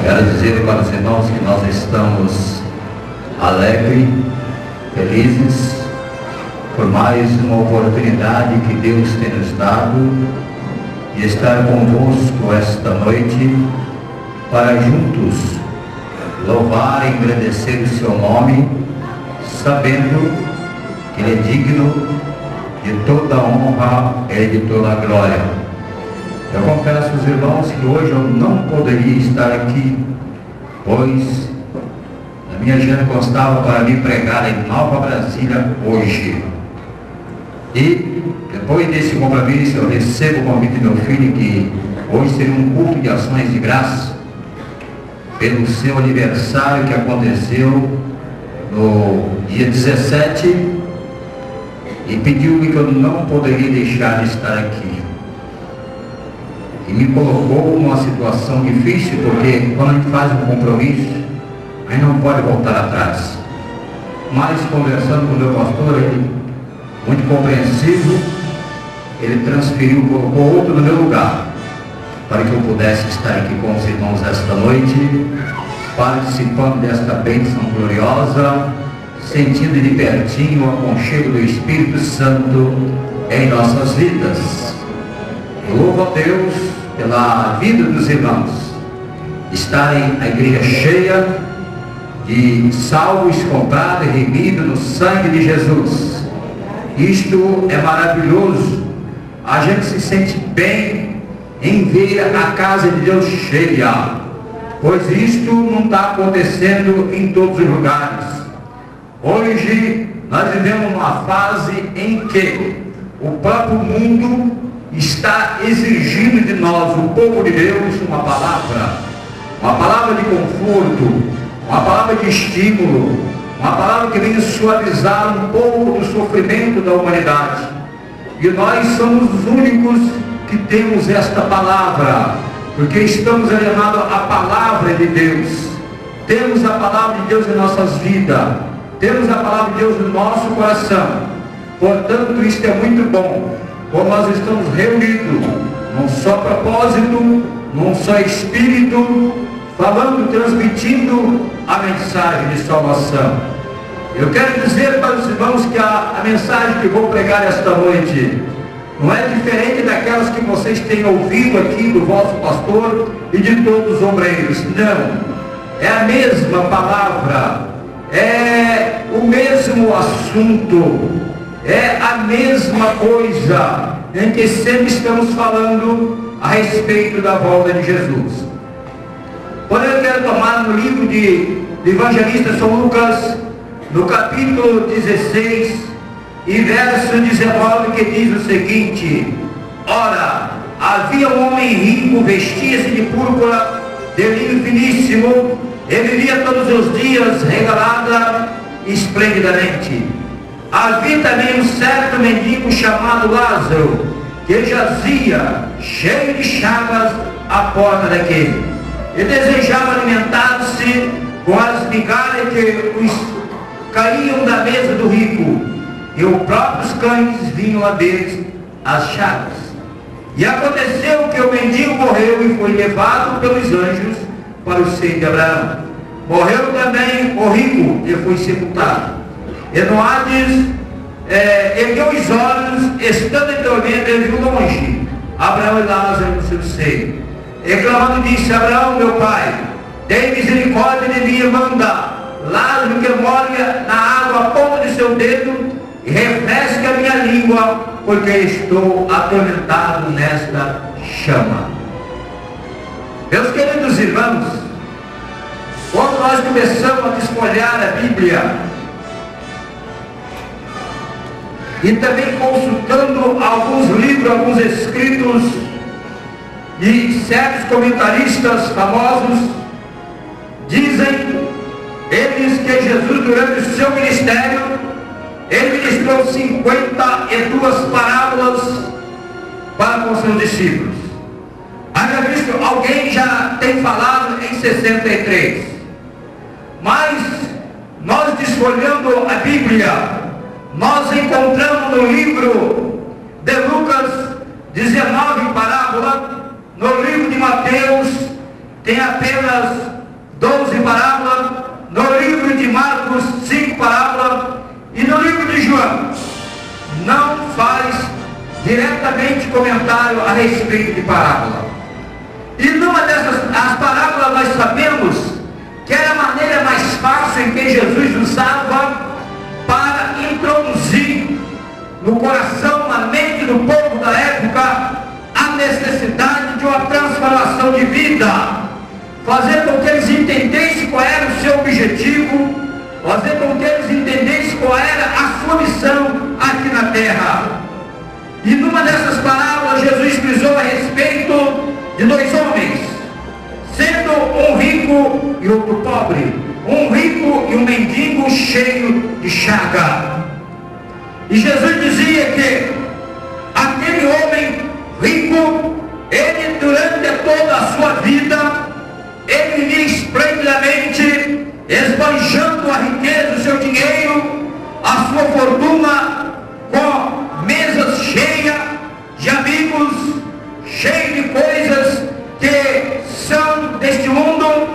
Quero dizer para os irmãos que nós estamos alegres, felizes, por mais uma oportunidade que Deus tem nos dado de estar convosco esta noite para juntos louvar e engrandecer o seu nome, sabendo que Ele é digno de toda honra e de toda glória. Eu confesso aos irmãos que hoje eu não poderia estar aqui, pois a minha agenda constava para me pregar em Nova Brasília hoje. E depois desse compromisso eu recebo o convite do meu filho que hoje seria um culto de ações de graça pelo seu aniversário que aconteceu no dia 17 e pediu-me que eu não poderia deixar de estar aqui. E me colocou numa situação difícil, porque quando a gente faz um compromisso, a gente não pode voltar atrás. Mas conversando com o meu pastor, ele, muito compreensivo, ele transferiu, colocou outro no meu lugar, para que eu pudesse estar aqui com os irmãos esta noite, participando desta bênção gloriosa, sentindo de pertinho o aconchego do Espírito Santo em nossas vidas. Louvo a Deus pela vida dos irmãos, estarem a igreja cheia de salvos comprados e remidos no sangue de Jesus. Isto é maravilhoso. A gente se sente bem em ver a casa de Deus cheia, pois isto não está acontecendo em todos os lugares. Hoje nós vivemos uma fase em que o próprio mundo está exigindo de nós, o povo de Deus, uma palavra de conforto, uma palavra de estímulo, uma palavra que venha suavizar um pouco do sofrimento da humanidade. E nós somos os únicos que temos esta palavra, porque estamos alienados à palavra de Deus. Temos a palavra de Deus em nossas vidas, temos a palavra de Deus no nosso coração. Portanto, isto é muito bom, como nós estamos reunidos num só propósito, num só espírito, falando, transmitindo a mensagem de salvação. Eu quero dizer para os irmãos que a mensagem que vou pregar esta noite não é diferente daquelas que vocês têm ouvido aqui do vosso pastor e de todos os obreiros. Não, é a mesma palavra, é o mesmo assunto, é a mesma coisa em que sempre estamos falando a respeito da volta de Jesus. Porém, eu quero tomar no livro do evangelista São Lucas, no capítulo 16 e verso 19, que diz o seguinte: ora, havia um homem rico, vestia-se de púrpura, de linho finíssimo, e vivia todos os dias regalada esplendidamente. Havia também um certo mendigo chamado Lázaro, que jazia cheio de chagas à porta daquele, e desejava alimentar-se com as migalhas que caíam da mesa do rico, e os próprios cães vinham a deles as chagas. E aconteceu que o mendigo morreu e foi levado pelos anjos para o seio de Abraão. Morreu também o rico e foi sepultado. E no Hades, ergueu os olhos, estando em tormento, ele viu longe Abraão e Lázaro no seu seio. E clamando disse: Abraão, meu pai, tem misericórdia de mim e manda Lázaro que molhe na água a ponta de seu dedo e refresque a minha língua, porque estou atormentado nesta chama. Meus queridos irmãos, quando nós começamos a desfolhar a Bíblia, e também consultando alguns livros, alguns escritos de certos comentaristas famosos, dizem eles que Jesus, durante o seu ministério, ele ministrou 52 parábolas para com seus discípulos. Haja visto, alguém já tem falado em 63. Mas nós, desfolhando a Bíblia, nós encontramos no livro de Lucas 19 parábolas, no livro de Mateus tem apenas 12 parábolas, no livro de Marcos 5 parábolas, e no livro de João não faz diretamente comentário a respeito de parábola. E numa dessas as parábolas nós sabemos que era a maneira mais fácil em que Jesus usava para introduzir no coração, na mente do povo da época, a necessidade de uma transformação de vida, fazer com que eles entendessem qual era o seu objetivo, fazer com que eles entendessem qual era a sua missão aqui na terra. E numa dessas parábolas Jesus frisou a respeito de dois homens, sendo um rico e outro pobre, um rico e um mendigo cheio de chaga. E Jesus dizia que aquele homem rico, ele durante toda a sua vida, ele vivia esplendidamente, esbanjando a riqueza, o seu dinheiro, a sua fortuna, com mesas cheias de amigos, cheias de coisas que são deste mundo.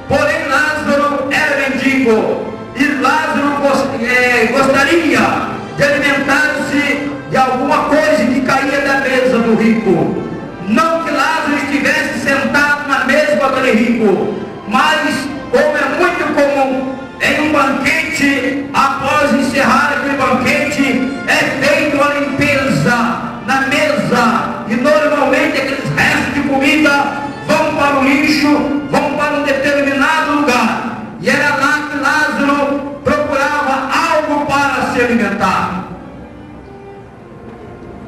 Porém Lázaro era mendigo, e Lázaro gostaria de alimentar-se de alguma coisa que caía da mesa do rico. Não que Lázaro estivesse sentado na mesa com aquele rico, mas como é muito comum em um banquete, após encerrar aquele banquete, é feita uma limpeza na mesa, e normalmente aqueles restos de comida vão para o lixo, vão para um determinado lugar, e era lá que Lázaro procurava algo para se alimentar.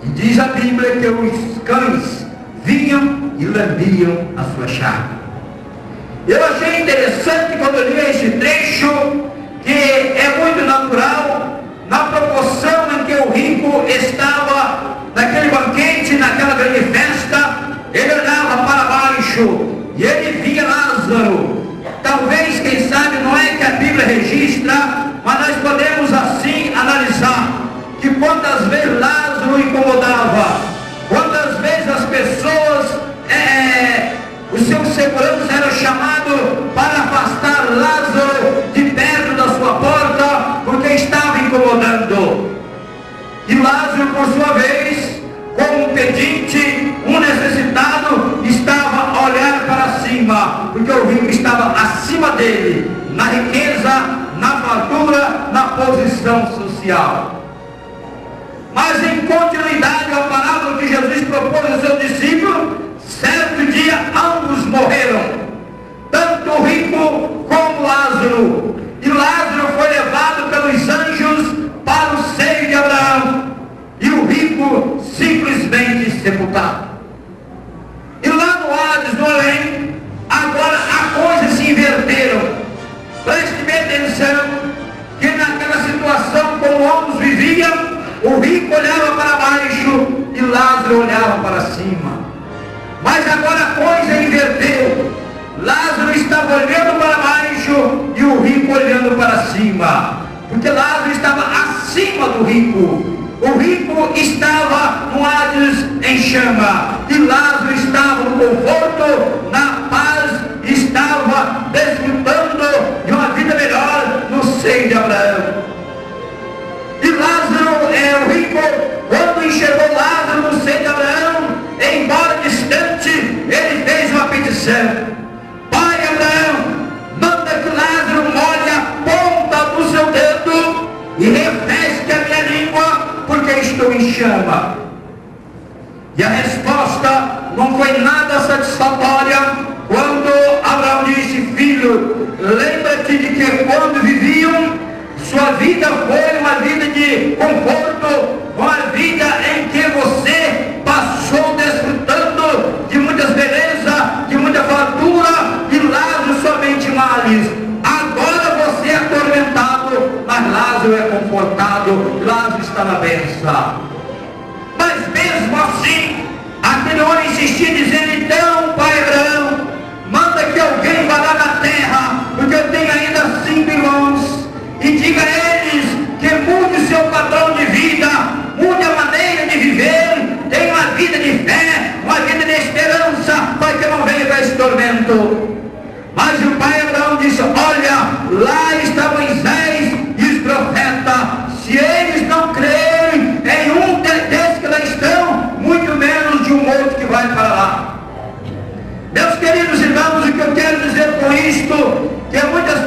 E diz a Bíblia que os cães vinham e lambiam a sua chaga. Eu achei interessante quando eu li esse trecho, que é muito natural, na proporção em que o rico estava naquele banquete, naquela grande festa, ele olhava para baixo e ele via Lázaro. Talvez, quem sabe, não é que a Bíblia registra, mas nós podemos assim analisar que quantas vezes Lázaro incomodava, quantas vezes as pessoas, os seus seguranças eram chamados para afastar Lázaro de perto da sua porta, porque estava incomodando. E Lázaro, por sua vez, como um pedinte, um necessitado, estava a olhar para cima, porque o rico estava acima dele, na riqueza, na fartura, na posição social. Mas em continuidade à parábola que Jesus propôs aos seus discípulos, certo dia ambos morreram, tanto o rico como Lázaro. E Lázaro foi levado pelos anjos para o seio de Abraão, e o rico simplesmente sepultado. E lá no Hades, no além, agora as coisas se inverteram. Preste bem atenção que naquela situação como ambos viviam, o rico olhava para baixo e Lázaro olhava para cima. Mas agora a coisa inverteu. Lázaro estava olhando para baixo e o rico olhando para cima, porque Lázaro estava acima do rico. O rico estava no Hades em chama, e Lázaro estava no conforto, na paz, estava desfrutando de uma vida melhor no seio de Abraão. E Lázaro, o rico, quando enxergou Lázaro no seio de Abraão, embora distante, ele fez uma petição: Pai Abraão, manda que Lázaro molhe a ponta do seu dedo e refresque a minha língua, porque estou em chama. E a resposta não foi nada satisfatória quando Abraão disse: Filho, lembra-te de que quando viviam, sua vida foi uma vida de conforto, uma vida em que você passou desfrutando de muitas belezas, de muita fartura, e Lázaro somente males. Agora você é atormentado, mas Lázaro é confortado, Lázaro está na bênção. Mas mesmo assim, aquele homem insistia dizendo: então, pai Abraão, manda que alguém vá lá na terra, porque eu tenho ainda 5 irmãos, e diga a eles que mude o seu padrão de vida, mude a maneira de viver, tenha uma vida de fé, uma vida de esperança, para que não venha com esse tormento. Mas o pai Abraão disse: olha, lá está Moisés e os profetas. Se eles não crerem em um desses que lá estão, muito menos de um outro que vai para lá. Meus queridos irmãos, o que eu quero dizer com isto, que muitas